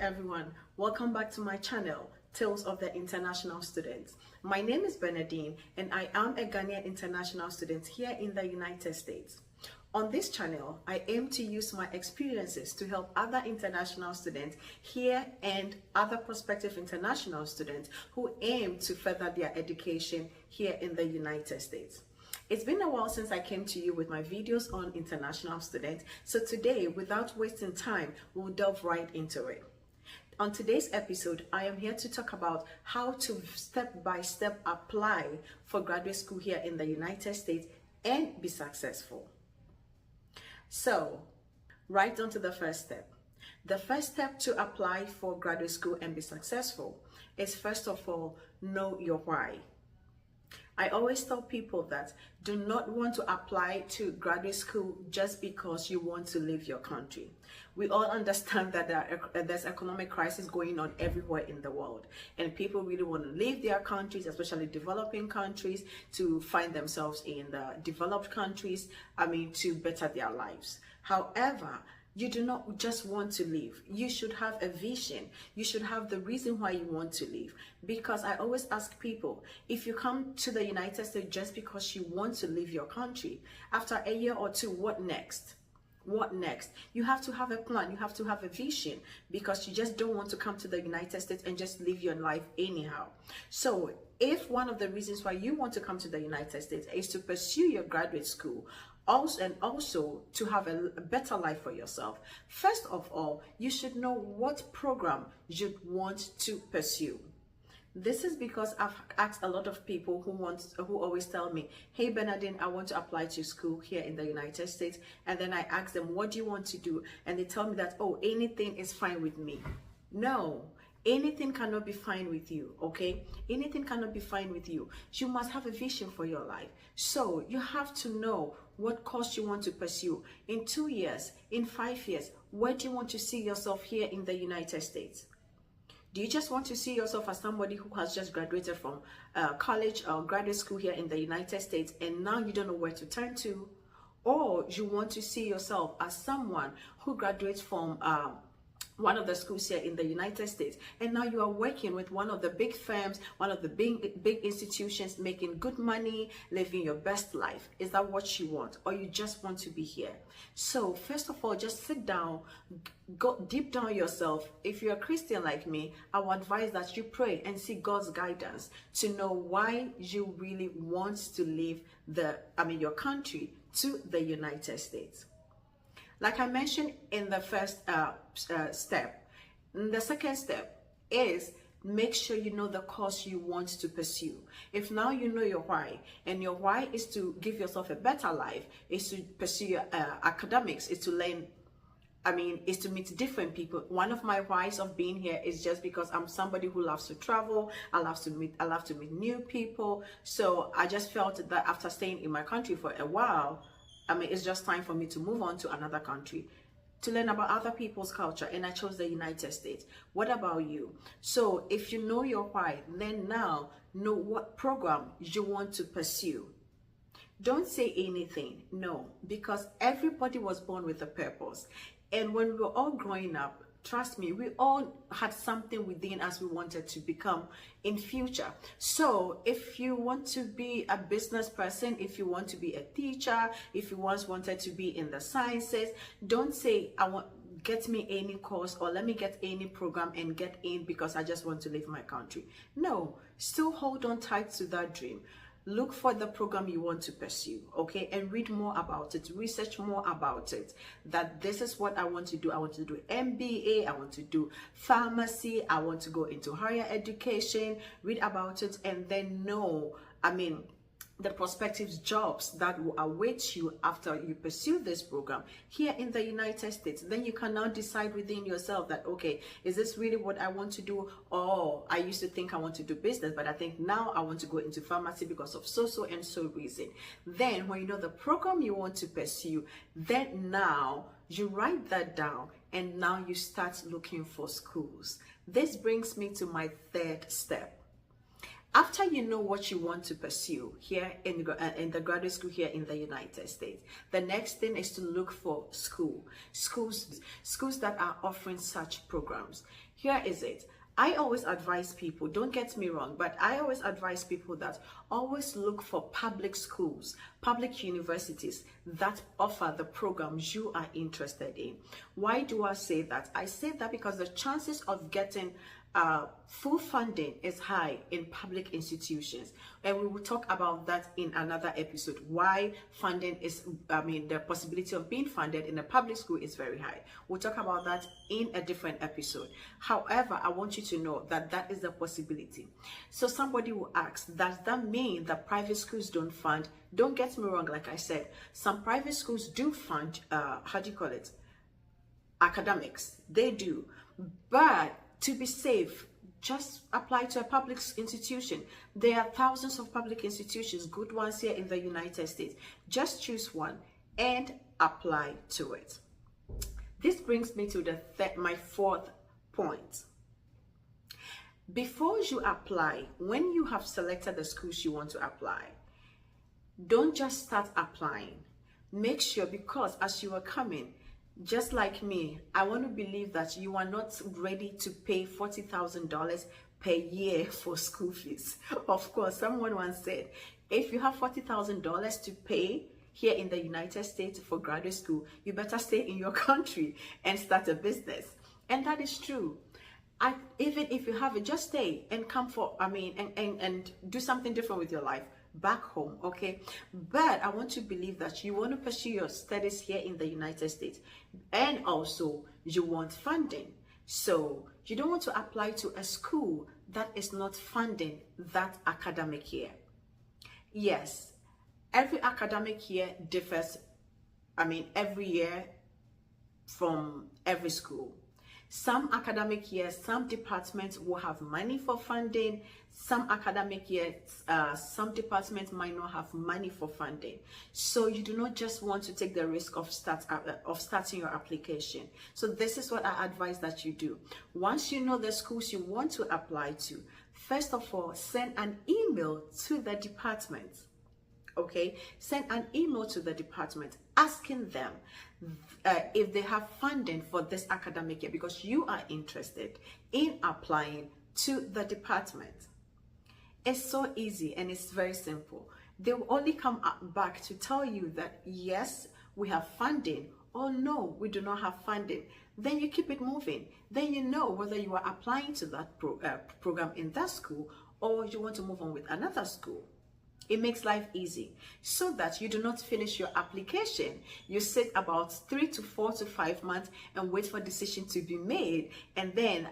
everyone, welcome back to my channel, Tales of the International Students. My name is Bernadine and I am a Ghanaian international student here in the United States. On this channel, I aim to use my experiences to help other international students here and other prospective international students who aim to further their education here in the United States. It's been a while since I came to you with my videos on international students, so today, without wasting time, we'll delve right into it. On today's episode, I am here to talk about how to step-by-step apply for graduate school here in the United States and be successful. So, right on to the first step. The first step to apply for graduate school and be successful is, first of all, know your why. I always tell people that do not want to apply to graduate school just because you want to leave your country. We all understand that there's economic crisis going on everywhere in the world, and people really want to leave their countries, especially developing countries, to find themselves in the developed countries, to better their lives. However, you do not just want to leave. You should have a vision. You should have the reason why you want to leave. Because I always ask people, if you come to the United States just because you want to leave your country, after a year or two, what next? What next? You have to have a plan. You have to have a vision, because you just don't want to come to the United States and just live your life anyhow. So if one of the reasons why you want to come to the United States is to pursue your graduate school, also to have a better life for yourself, first of all, you should know what program you want to pursue. This is because I've asked a lot of people who always tell me, hey Bernadine, I want to apply to school here in the United States. And then I ask them, what do you want to do? And they tell me that, oh, anything is fine with me. No. Anything cannot be fine with you, okay? Anything cannot be fine with you. You must have a vision for your life. So you have to know what course you want to pursue. In 2 years, in 5 years, where do you want to see yourself here in the United States? Do you just want to see yourself as somebody who has just graduated from college or graduate school here in the United States and now you don't know where to turn to? Or you want to see yourself as someone who graduates from one of the schools here in the United States, and now you are working with one of the big firms, one of the big institutions, making good money, living your best life? Is that what you want, or you just want to be here? So first of all, just sit down, go deep down yourself. If you're a Christian like me, I would advise that you pray and seek God's guidance to know why you really want to leave your country to the United States. Like I mentioned in the first step, the second step is make sure you know the course you want to pursue. If now you know your why, and your why is to give yourself a better life, is to pursue your academics, is to learn, is to meet different people. One of my whys of being here is just because I'm somebody who loves to travel. I love to meet new people. So I just felt that after staying in my country for a while, it's just time for me to move on to another country to learn about other people's culture, and I chose the United States. What about you? So if you know your why, then now know what program you want to pursue. Don't say anything, no, because everybody was born with a purpose. And when we were all growing up, trust me, we all had something within us we wanted to become in future. So if you want to be a business person, if you want to be a teacher, if you once wanted to be in the sciences, don't say, get me any course, or let me get any program and get in because I just want to leave my country. No, still hold on tight to that dream. Look for the program you want to pursue, okay? And read more about it, research more about it. That this is what I want to do. I want to do MBA, I want to do pharmacy, I want to go into higher education. Read about it and then know, the prospective jobs that will await you after you pursue this program here in the United States. Then you can now decide within yourself that, okay, is this really what I want to do? Or I used to think I want to do business, but I think now I want to go into pharmacy because of so and so reason. Then when you know the program you want to pursue, then now you write that down and now you start looking for schools. This brings me to my third step. After you know what you want to pursue here in the graduate school here in the United States, the next thing is to look for schools that are offering such programs. Here is it. I always advise people, don't get me wrong, but I always advise people that always look for public schools, public universities that offer the programs you are interested in. Why do I say that? I say that because the chances of getting full funding is high in public institutions, and we will talk about that in another episode. Why funding is, the possibility of being funded in a public school is very high. We'll talk about that in a different episode. However, I want you to know that that is the possibility. So somebody will ask, does that mean that private schools don't fund? Don't get me wrong, like I said, some private schools do fund, academics. They do, but to be safe, just apply to a public institution. There are thousands of public institutions, good ones here in the United States. Just choose one and apply to it. This brings me to my fourth point. Before you apply, when you have selected the schools you want to apply, don't just start applying. Make sure, because as you are coming, just like me, I want to believe that you are not ready to pay $40,000 per year for school fees. Of course, someone once said, if you have $40,000 to pay here in the United States for graduate school, you better stay in your country and start a business. And that is true. Even if you have it, just stay and come for, and do something different with your life back home, okay? But I want to believe that you want to pursue your studies here in the United States, and also you want funding. So you don't want to apply to a school that is not funding that academic year. Yes, every academic year differs, every year from every school. Some academic years, some departments will have money for funding. Some academic years, some departments might not have money for funding. So you do not just want to take the risk of starting your application. So this is what I advise that you do. Once you know the schools you want to apply to, first of all, send an email to the department. Okay, send an email to the department asking them if they have funding for this academic year, because you are interested in applying to the department. It's so easy and it's very simple. They will only come back to tell you that yes, we have funding, or no, we do not have funding. Then you keep it moving. Then you know whether you are applying to that program in that school, or you want to move on with another school. It makes life easy, so that you do not finish your application. You sit about 3 to 4 to 5 months and wait for a decision to be made, and then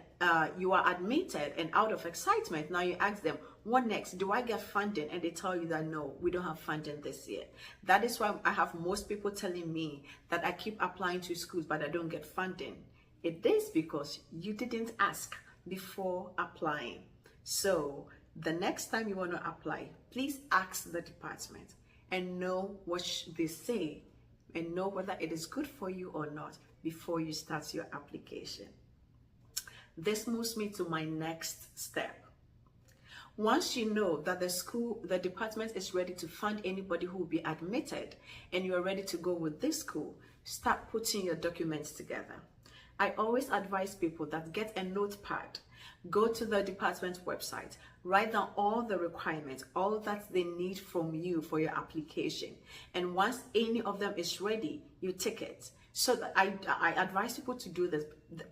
you are admitted, and out of excitement, now you ask them, what next? Do I get funding? And they tell you that no, we don't have funding this year. That is why I have most people telling me that I keep applying to schools but I don't get funding. It is because you didn't ask before applying. So the next time you want to apply, please ask the department and know what they say and know whether it is good for you or not before you start your application. This moves me to my next step. Once you know that the department is ready to fund anybody who will be admitted and you are ready to go with this school, start putting your documents together. I always advise people that get a notepad, go to the department website, write down all the requirements, all that they need from you for your application. And once any of them is ready, you tick it. So that I advise people to do this.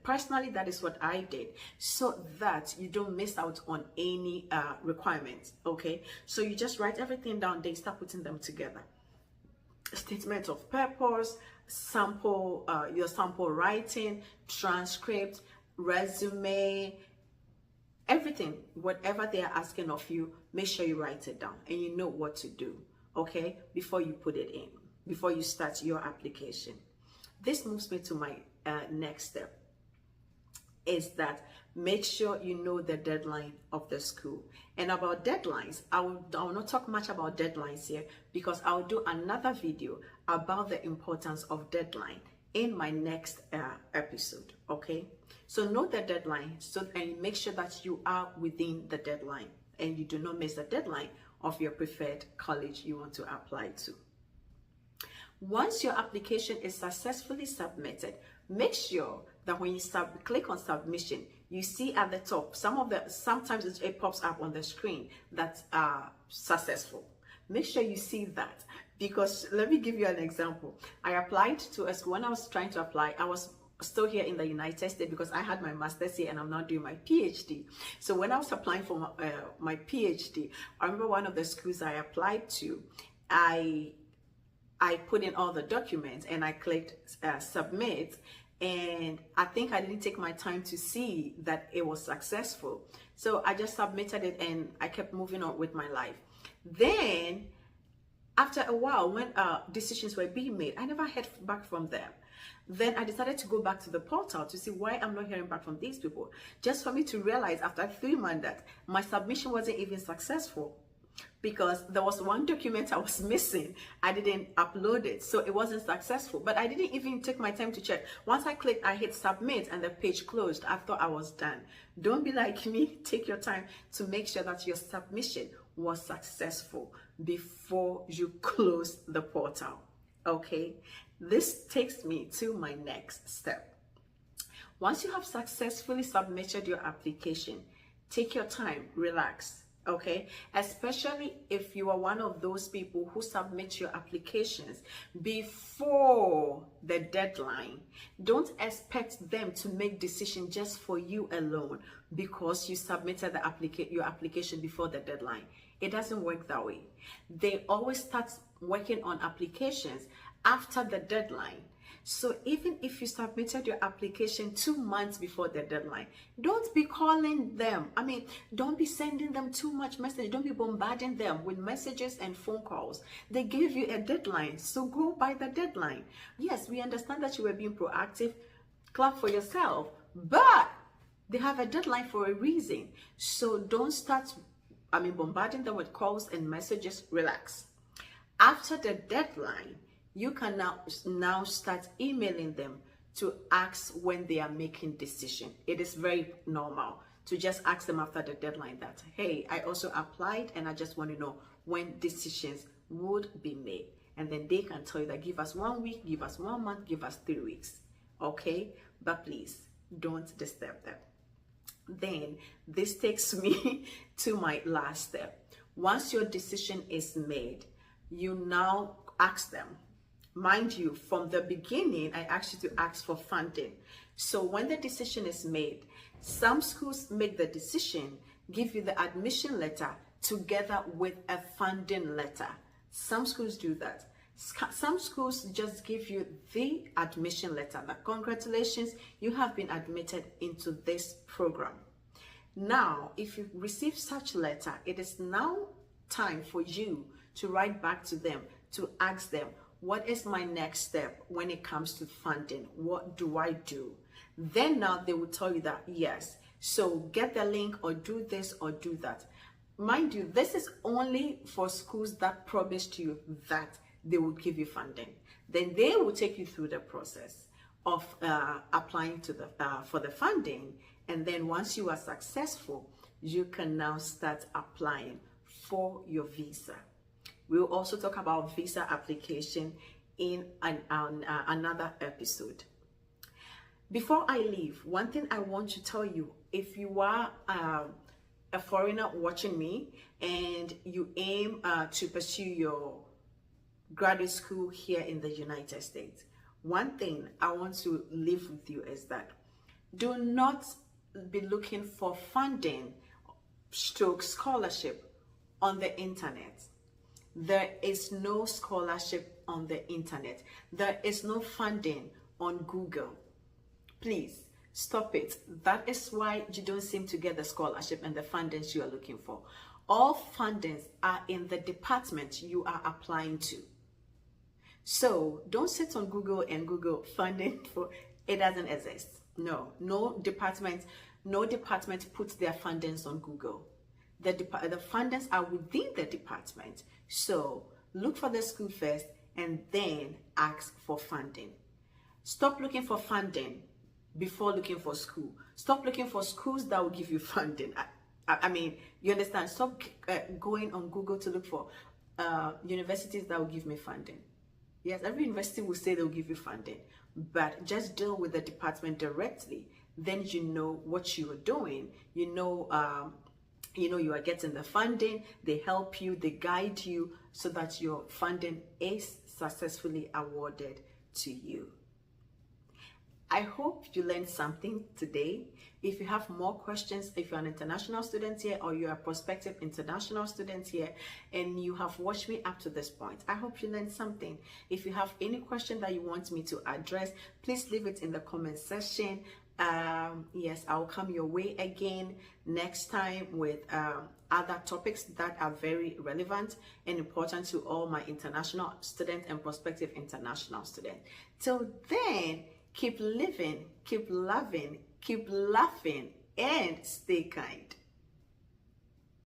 Personally, that is what I did, so that you don't miss out on any requirements, okay? So you just write everything down, then start putting them together. Statement of purpose, your sample writing, transcript, resume, everything, whatever they are asking of you, make sure you write it down and you know what to do, okay, before you put it in, before you start your application. This moves me to my next step, is that make sure you know the deadline of the school. And about deadlines, I will not talk much about deadlines here, because I'll do another video about the importance of deadline in my next episode, okay? So know the deadline, and make sure that you are within the deadline, and you do not miss the deadline of your preferred college you want to apply to. Once your application is successfully submitted, make sure that when you click on submission, you see at the top, sometimes it pops up on the screen that's successful. Make sure you see that, because let me give you an example. I applied to a school. When I was trying to apply, I was still here in the United States because I had my master's here and I'm now doing my PhD. So when I was applying for my PhD, I remember one of the schools I applied to, I put in all the documents and I clicked submit, and I think I didn't take my time to see that it was successful. So I just submitted it and I kept moving on with my life. Then after a while, when decisions were being made, I never heard back from them. Then I decided to go back to the portal to see why I'm not hearing back from these people. Just for me to realize after 3 months that my submission wasn't even successful, because there was one document I was missing. I didn't upload it, so it wasn't successful. But I didn't even take my time to check. Once I clicked, I hit submit and the page closed. I thought I was done. Don't be like me. Take your time to make sure that your submission was successful before you close the portal. Okay, this takes me to my next step. Once you have successfully submitted your application, take your time, relax. Okay, especially if you are one of those people who submit your applications before the deadline. Don't expect them to make decisions just for you alone because you submitted your application before the deadline. It doesn't work that way. They always start working on applications after the deadline. So even if you submitted your application 2 months before the deadline, don't be calling them. Don't be sending them too much message. Don't be bombarding them with messages and phone calls. They gave you a deadline, so go by the deadline. Yes, we understand that you were being proactive. Clap for yourself. But they have a deadline for a reason. So don't start bombarding them with calls and messages. Relax. After the deadline, you can now start emailing them to ask when they are making decision. It is very normal to just ask them after the deadline that, hey, I also applied and I just want to know when decisions would be made. And then they can tell you that give us 1 week, give us 1 month, give us 3 weeks. Okay? But please don't disturb them. Then this takes me to my last step. Once your decision is made, you now ask them. Mind you, from the beginning, I asked you to ask for funding. So when the decision is made, some schools make the decision, give you the admission letter together with a funding letter. Some schools do that. Some schools just give you the admission letter. That congratulations, you have been admitted into this program. Now, if you receive such letter, it is now time for you to write back to them, to ask them, what is my next step when it comes to funding? What do I do? Then now they will tell you that, yes, so get the link or do this or do that. Mind you, this is only for schools that promised you that they will give you funding. Then they will take you through the process of applying to for the funding. And then once you are successful, you can now start applying for your visa. We'll also talk about visa application in another episode. Before I leave, one thing I want to tell you, if you are a foreigner watching me and you aim to pursue your graduate school here in the United States, one thing I want to leave with you is that do not be looking for funding stroke scholarship on the internet. There is no scholarship on the internet. There is no funding on Google. Please stop it. That is why you don't seem to get the scholarship and the fundings you are looking for. All fundings are in the department you are applying to. So don't sit on Google and Google funding for it. Doesn't exist. No department puts their fundings on Google. The fundings are within the department. So look for the school first and then ask for funding. Stop looking for funding before looking for school. Stop looking for schools that will give you funding. I mean, you understand? Stop going on Google to look for universities that will give me funding. Yes, every university will say they'll give you funding, but just deal with the department directly. Then you know what you are doing. You know you are getting the funding. They help you, they guide you so that your funding is successfully awarded to you. I hope you learned something today. If you have more questions, if you're an international student here or you're a prospective international student here and you have watched me up to this point, I hope you learned something. If you have any question that you want me to address, please leave it in the comment section. Yes, I'll come your way again next time with other topics that are very relevant and important to all my international students and prospective international students. Till then, keep living, keep loving, keep laughing, and stay kind.